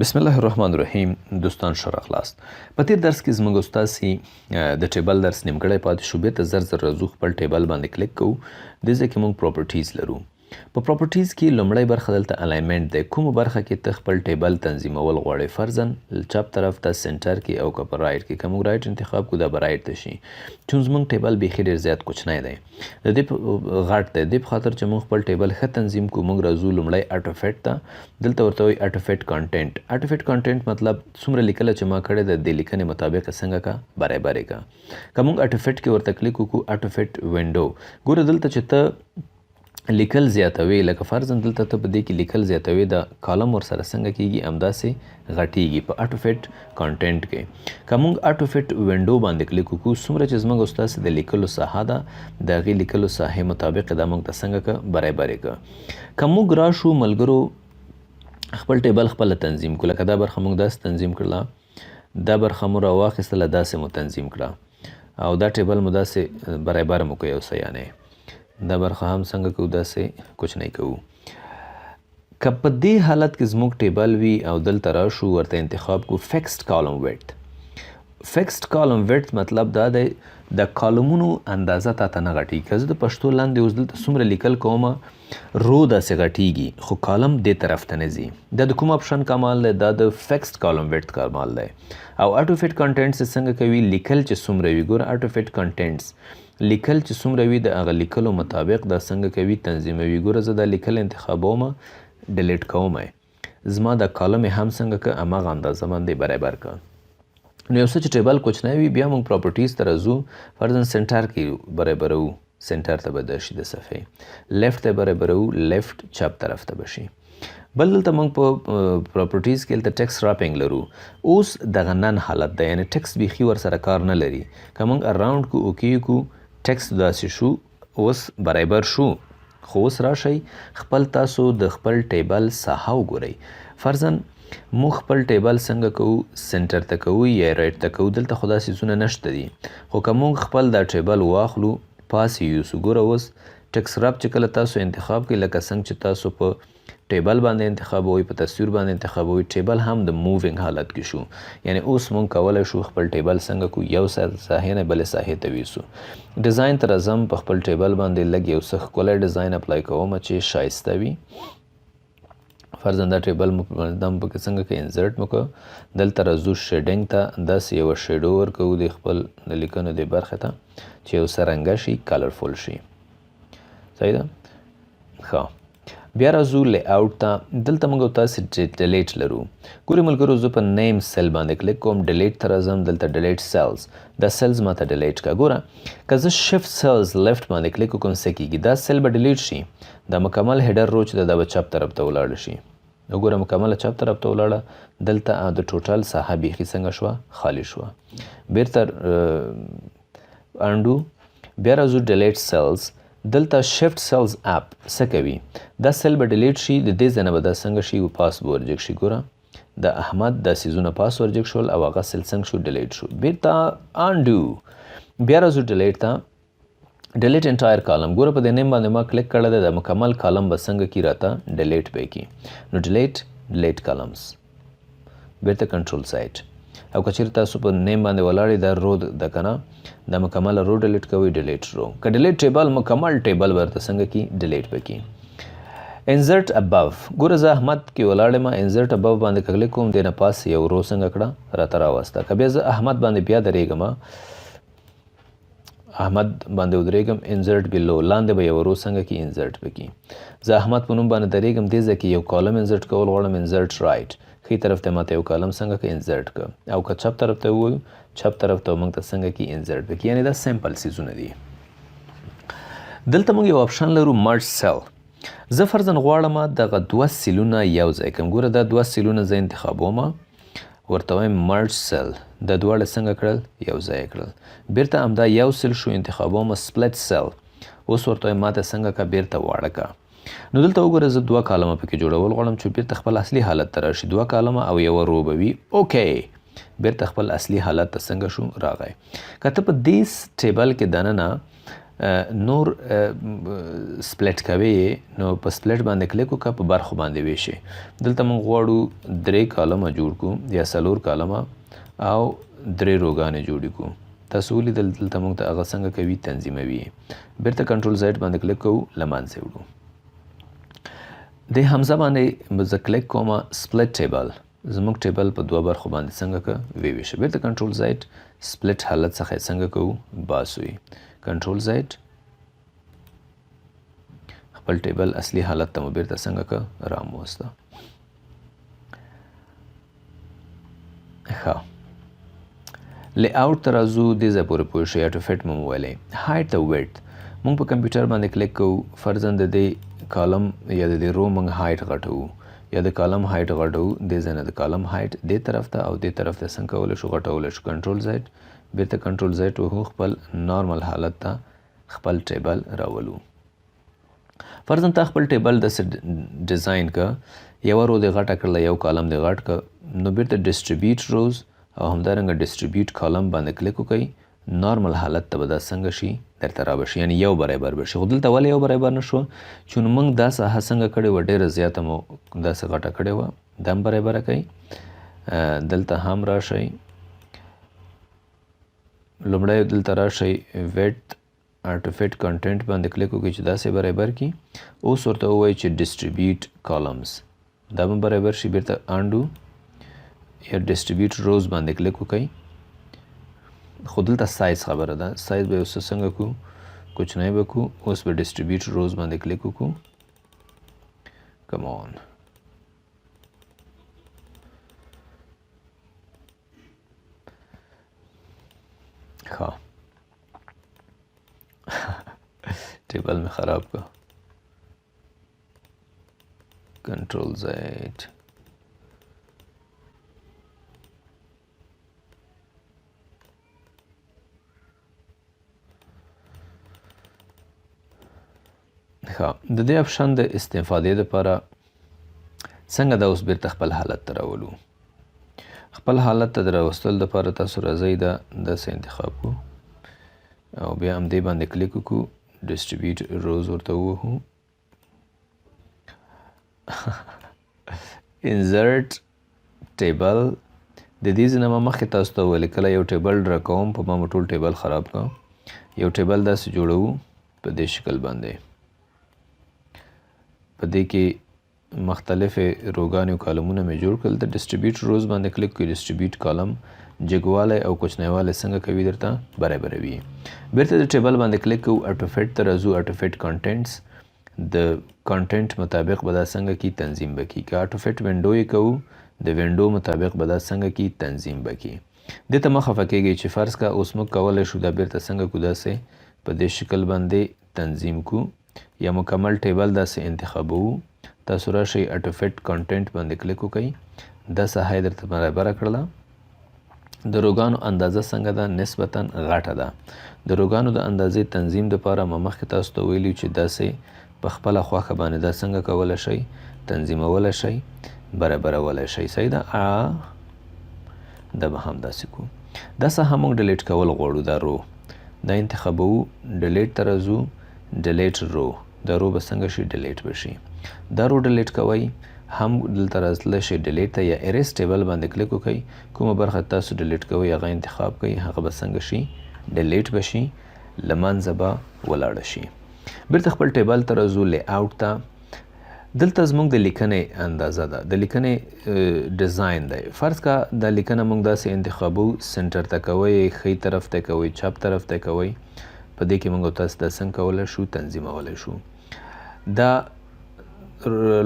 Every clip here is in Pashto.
بسم الله الرحمن الرحیم. دوستان ښه راغلاست. په تېر درس کې زموږ استاد د ټیبل درس نیمګړی پاتې شو. بېرته زر زر راځو خپل ټیبل باندې کلیک کوو. دې ځای کې موږ پراپرټیز لرو. په پراپرټیز کې لومړی برخه دلته الاینمنټ دی. کومه برخه کې ته خپل ټیبل تنظیمول غواړې، فرضاً چپ طرف ته سنټر کې او که په رایټ کې. که موږ رایټ انتخاب کړو دا به رایټ ته شي. چون زموږ ټیبل بیخي ډېر زیات کوچنی دی، د دې غټ دی. دې په خاطر چې موږ خپل ټیبل ښه تنظیم کړو، موږ راځو لومړی اټوفیټ ته. دلته ورته وایي اټوفیټ کانټینټ. اټوفیټ کانټینټ مطلب څومره لیکله چې ما کړې ده د لیکنې مطابق څنګه کا برابرې کا. که موږ اټوفیټ کې ورته کلیک وکړو، اټوفیټ وینډو، ګوره دلته چې ته لیکل زیاتوي، لکه فرضاً دلته ته په دې کې لیکل زیاتوي، د کالم ورسره څنګه کیږي همداسې غټیږي په اټوفیټ کانټینټ کې. که موږ اټوفیټ وینډو باندې کلیک وکړو، څومره چې زموږ استاد د لیکلو ساحه ده د هغې لیکلو ساحې مطابق دا موږ ته څنګه که برابرې که. که موږ راشو ملګرو خپل ټیبل خپله تنظیم کړو، لکه دا برخه موږ داسې تنظیم کړله، دا برخه مو راواخیستله داسې مو تنظیم کړه، او دا ټیبل مو داسې برابر مو کړو یو څه، یعنې دا برخه هم څنګه کوو داسې کوچنی کوو. که په دې حالت کې زموږ ټیبل وي او دلته راشو ورته انتخاب کو فکسډ کالم ویډت. فکسډ کالم ویډت مطلب دا دی د کالمونو اندازه تا ته نه غټیږي. که زه د پښتو لاندې اوس دلته څومره لیکل کوم، رو داسې غټیږي خو کالم دې طرف ته نه ځي. دا د کوم اپشن کمال دی؟ دا د فکسډ کالم ویډت کمال دی. او اټوفیټ کانټینټس څنګه کوي؟ لیکل چې څومره وي، ګوره اټوفیټ کانټینټس لیکل چې څومره وي د هغه لیکلو مطابق دا څنګه کوي تنظیموي. ګوره زه دا لیکل انتخابوم، ډیلیټ کوم، زما دا کالم هم څنګه که هماغه اندازه باندې برابر که. نو یو څه چې ټیبل کوچنی وي بیا موږ پراپرټیز ته راځو، فرضاً سنټر کې برابرو، سنټر ته به دا شي د صفحې، لیفټ ته برابرو، لیفټ چپ طرف ته به شي. بل دلته موږ په پراپرټیز کې دلته ټکسټ راپینګ لرو. اوس دغه نن حالت دی، یعنې ټکسټ بیخي ورسره کار نه لري. که موږ اراونډ کو اوکې کو، ټکسټ داسې شو، اوس برابر شو. خو اوس راشئ خپل تاسو د خپل ټیبل ساحه وګورئ. فرضاً موږ خپل ټیبل څنګه کوو، سنټر ته کوو یا رایټ ته کوو. دلته خو دا څیزونه نشته دي، خو که موږ خپل دا ټیبل واخلو پاس یې یوسو، ګوره اوس ټکسټ راب چې کله تاسو انتخاب کړئ، لکه څنګه چې تاسو په ټیبل باندې انتخابوي، په تصویر باندې انتخابوي، ټیبل هم د مووینګ حالت کې شو. یعنی اوس مونږ کولی شو خپل ټیبل څنګه کو، یو ساحې نه بلې ساحې ته ویسو. ډیزاین ته راځم، په خپل ټیبل باندې لږ یو څه ښکلی ډیزاین اپلای کوم چې ښایسته وي. فرضاً دا ټیبل مو دم پکې څنګه که انزرټ مو که، دلته راځو شیډینګ ته، داسې یوه شیډو ورکوو د خپل د لیکنو دې برخې ته چې یو څه رنګه شي، کلرفول شي. صحیح ده؟ ښه، بیا راځو لی اوټ ته. دلته موږ تاسې ډیلیټ لرو. ګورئ ملګرو زه په نیم سیل باندې کلیک کوم، ډیلیټ ته راځم، دلته ډیلیټ سیلز، دا سیلز ماته ډیلیټ کا. ګوره که زه شفت سیلز لیفټ باندې کلیک وکړم څه کېږي؟ دا سیل به ډیلیټ شي، دا مکمل هیډر رو چې دا به چپ طرف ته ولاړ شي. وګوره مکمله چپ طرف ته ولاړه. دلته د ټوټل ساحه بیخي څنګه شوه؟ خالی شوه. بیرته انډو، بیا راځو ډیلیټ سیلز. دلته شفت سیلز اپ څه کوي؟ دا سیل به ډیلیټ شي، د دې ځای نه به دا څنګه شي؟ پاس به ورجګ شي. ګوره د احمد دا څیزونه پاس ورجګ شول او هغه سیل څنګه شو؟ ډیلیټ شو. بیرته انډو، بیا راځو ډیلیټ ته. ډیلیټ انټایر کالم، ګوره په دې نیم باندې ما کلیک کړی دی، د مکمل کالم به څنګه کی راته ډیلیټ به کی. نو ډیلیټ کالمز، بیرته کنټرول سایټ. او که چیرې تاسو په نیم باندې ولاړئ دا رو ده که نه، دا مکمله رو ډیلیټ کوئ، ډیلیټ رو. که ډیلیټ ټیبل مکمل ټیبل ورته څنګه کی؟ ډیلیټ به کی. انزرټ ابو، ګوره زه احمد کې ولاړ یم، انزرټ ابو باندې که کلیک کوم، دې نه پاس یو رو څنګه کړه راته راوسته. که بیا زه احمد باندې بیا درېږم، احمد باندې ودرېږم، انزرټ بلو، لاندې به یو رو څنګه کی؟ انزرټ به کی. زه احمد په نوم باندې درېږم، دې ځای کې یو کالم انزرټ کول غواړم، انزرټ رایټ، ښي طرف ته ماته یو کالم څنګه که انزرټ که. او که چپ طرف ته ووایو، چپ طرف ته موږ ته څنګه کی؟ انزرټ به کی. یعنې دا سمپل څیزونه دي. دلته موږ یو اپشن لرو مرج سیل. زه فرضاً غواړم دغه دوه سیلونه یو ځای کړم. ګوره دا دوه سیلونه زه انتخابوم، ورته وایم مرج سیل، دا دواړه څنګه کړل؟ یو ځای کړل. بیرته همدا یو سیل شو، انتخابوم سپلټ سیل. اوس ورته وایم ماته څنګه که بیرته واړه که. نو دلته وګوره زه دوه کالمه پکې جوړول غواړم چې بیرته خپل اصلي حالت ته راشي. دوه کالمه او یوه رو به وي. اوکې، بیرته خپل اصلي حالت ته څنګه شو؟ راغی. که ته په دې ټیبل کې دننه نور سپلیټ کوي نو په سپلیټ باندې کلیک وکړه په برخو باندې ویشي. دلته موږ غواړو 3 کالمه جوړ کړو یا 4 کالمه او 3 روګانې جوړې کړو. تاسو ولیدل دلته موږ ته هغه څنګه کوي تنظیموي. بیرته کنټرول زیډ باندې کلیک کوو لمانځه وړو. د حمزه باندې زه کلیک کوم سپلیټ ټیبل زموږ ټیبل په 2 برخو باندې څنګه که ویویشه. بیرته کنټرول زیډ سپلیټ حالت څخه څنګه کوو باسوي. کنټرول زیډ خپل ټیبل اصلي حالت ته مو بیرته څنګه که راموسته. ښه لی آوټ ته راځو. دې ځای پورې پوه شئ اټو فټ مو ویلی. هایټ او ویډت موږ په کمپیوټر باندې کلیک کوو. فرضاً د دې کالم یا د دې رو موږ هایټ غټو یا د کالم هایټ غټو. دې ځای نه د کالم هایټ دې طرف ته او دې طرف ته څنګه کولی شو غټولی شو. کنټرول زیډ بیرته کنټرول زیډ وهو خپل نارمل حالت ته خپل ټیبل راولو. فرضاً تا خپل ټیبل داسې ډیزاین که یوه رو دې غټه کړله یو کالم دې غټ که نو بیرته ډسټریبیوټ روز او همدارنګه ډسټریبیوټ کالم باندې کلیک وکړئ. نارمل حالت ته به دا څنګه شي درته رابشي یعنی یو برابر بشي. خو دلته ولې یو برابر نه شوه چې نو موږ دا ساحه څنګه کړې وه ډېره زیاته مو داسې غټه کړې وه. دا هم برابره کوئ. دلته هم راشئ لومړی دلته راشئ ویډت آرټیفیکټ کنټینټ باندې کلیک وکړئ چې داسې برابر کړي. اوس ورته ووایي چې ډسټریبیوټ کالمز دا به برابر شي. بیرته انډو یا ډسټریبیوټ روز باندې کلیک وکړئ. خو دلته سایز خبره ده. سایز به یو څه څنګه کړو کوچنی به کړو. اوس به ډسټریبیوټ روز باندې کلیک وکړو. کم آن ښه ټیبل مې خراب کړ. کنټرول زیډ ښه د دې اپشن د استفادې دپاره څنګه دا اوس بیرته خپل حالت ته راولو. خپل حالت ته د راوستلو دپاره تاسو راځئ دا داسې انتخاب کړو او بیا همدې باندې کلیک وکړو. ډسټریبیوټ روز ورته ووهو. انزرټ ټیبل د دې ځای نه ما مخکې تاسو ته وویل کله یو ټیبل ډرا کوم په ما مو ټول ټیبل خراب کړه. یو ټیبل داسې جوړوو په دې شکل باندې. په دې کې مختلفې روګانې او کالمونه مې جوړ کړل. د ډسټریبیوټ روز باندې کلیک کړئ. ډسټریبیوټ کالم جګوالی او کوچنیوالی څنګه کوي درته برابروي. بیرته د ټیبل باندې کلیک کوو. اټوفیټ ته راځو. اټوفیټ کانټینټس د کانټینټ مطابق به دا څنګه کی تنظیم به کړي. که اټوفیټ وینډو یې کوو د وینډو مطابق به دا څنګه کی تنظیم به کړي. دې ته مه خفه کیږئ چې فرض کا اوس موږ کولی شو دا بیرته څنګه کو داسې په دې شکل باندې تنظیم کو یا مکمل ټیبل داسې انتخابوو. تاسو راشئ اټوفیټ کانټینټ باندې کلیک وکړئ. دا ساحه یې درته برابره کړله. د روګانو اندازه څنګه ده نسبتا غټه ده. د روګانو د اندازې تنظیم دپاره ما مخکې تاسو ته ویلي چې داسې په خپله خوښه باندې دا څنګه کولی شئ تنظیمولی شئ برابرولی شئ. صحیح ده. دا به هم داسې کوو. دا ساحه موږ ډیلیټ کول غواړو. دا رو دا انتخابوو. ډیلیټ ته راځو. ډیلیټ رو دا رو به څنګه شي ډیلیټ به شي. دا رو ډیلیټ کوئ. هم دلته راتلی شئ ډیلیټ ته یا اریز ټیبل باندې کلیک وکړئ. کومه برخه تاسو ډیلیټ کوئ هغه انتخاب کړئ. هغه به څنګه شي ډیلیټ به شي. له منځه به ولاړه شي. بیرته خپل ټیبل ته راځو. لی آوټ ته دلته زموږ د لیکنې اندازه ده. د لیکنې ډیزاین دی. فرض کا دا لیکنه موږ داسې انتخابو. سنټر ته کوئ. ښي طرف ته کوئ. چپ طرف ته کوئ. په دې کې موږ تاسو دا څنګه کولی شو تنظیمولی شو. دا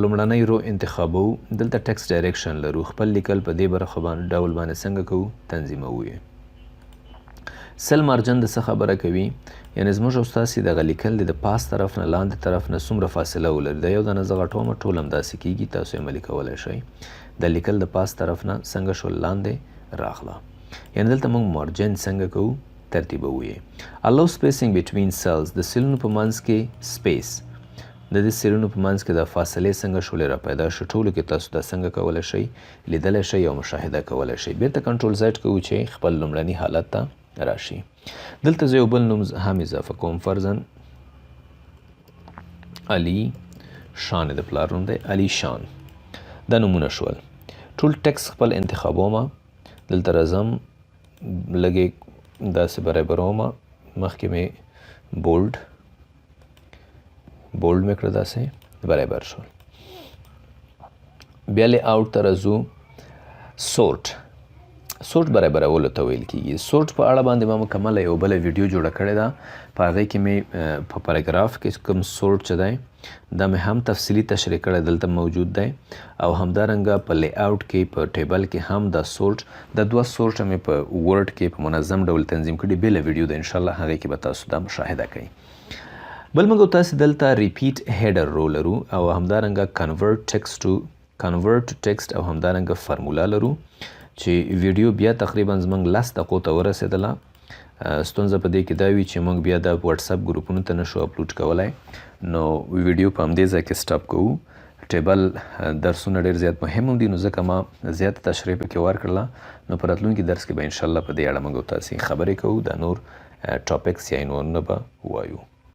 لومړنی رو انتخابو. دلته ټکس ډایرکشن لرو. خپل لیکل په دې برخه باندې ډول باندې څنګه کوو تنظیموو یې. سل مارجن د څه خبره کوي یعنی زموږ او ستاسې دغه لیکل د پاس طرف نه لاندې طرف نه څومره فاصله ولري. د یو دانه زه غټوم ټول همداسې کیږي. تاسو یې عملي کولی شئ. د لیکل د پاس طرف نه څنګه شول لاندې راغله. یعنی دلته موږ مارجن څنګه کوو ترتیبوو یې. allow spacing between cells د سیلونو په منځ کې سپیس د دې سیلونو په منځ کې د فاصلې څنګه شولې را پیدا شو. ټولو کې تاسو دا څنګه کولی شئ لیدلی شئ او مشاهده کولی شئ. بیرته کنټرول زیډ کوو چې خپل لومړني حالت ته راشي. دلته زه یو بل نوم هم اضافه کوم، فرضاً علي شان د پلار نوم دی، علي شان. دا نومونه شول. ټول ټکس خپل انتخابومه، دلته راځم لږې داسې برابرومه، مخکې مې بولډ مې کړه، داسې برابر شول. بیا لی آوټ ته راځو. سورټ برابرولو ته ویل کېږي. سورټ په اړه باندې ما مکمله یو بله ویډیو جوړه کړې ده، په هغې کې مې په پاراګراف کې کوم سورټ چې دی دا مې هم تفصیلي تشریح کړی، دلته موجود دی. او همدارنګه په لی آوټ کې په ټیبل کې هم دا سورټ، دا دوه سورټه مې په ورډ کې په منظم ډول تنظیم کړي. بېله ویډیو ده انشاءالله، هغې کې به تاسو دا مشاهده کوئ. بل موږ تاسې دلته ریپیټ هیډر رو لرو، او همدارنګه کنورټ ټکسټ او همدارنګه فرمولا لرو، چې ویډیو بیا تقریبا زموږ 10 دقیقو ته ورسېدله. ستونزه په دې کې دا وي چې موږ بیا د واتساپ ګروپونو ته نشو اپلوډ کولی، نو ویډیو په همدې ځای کې سټاپ کوو. ټیبل درسونه ډېر زیات مهم هم دي، نو ځکه ما زیاته تشریح پکې ورکړله. نو په راتلونکي درس کې به انشاءالله په دې اړه موږ تاسې خبرې کوو، دا نور ټاپکس یا عنوانونه به ووایو.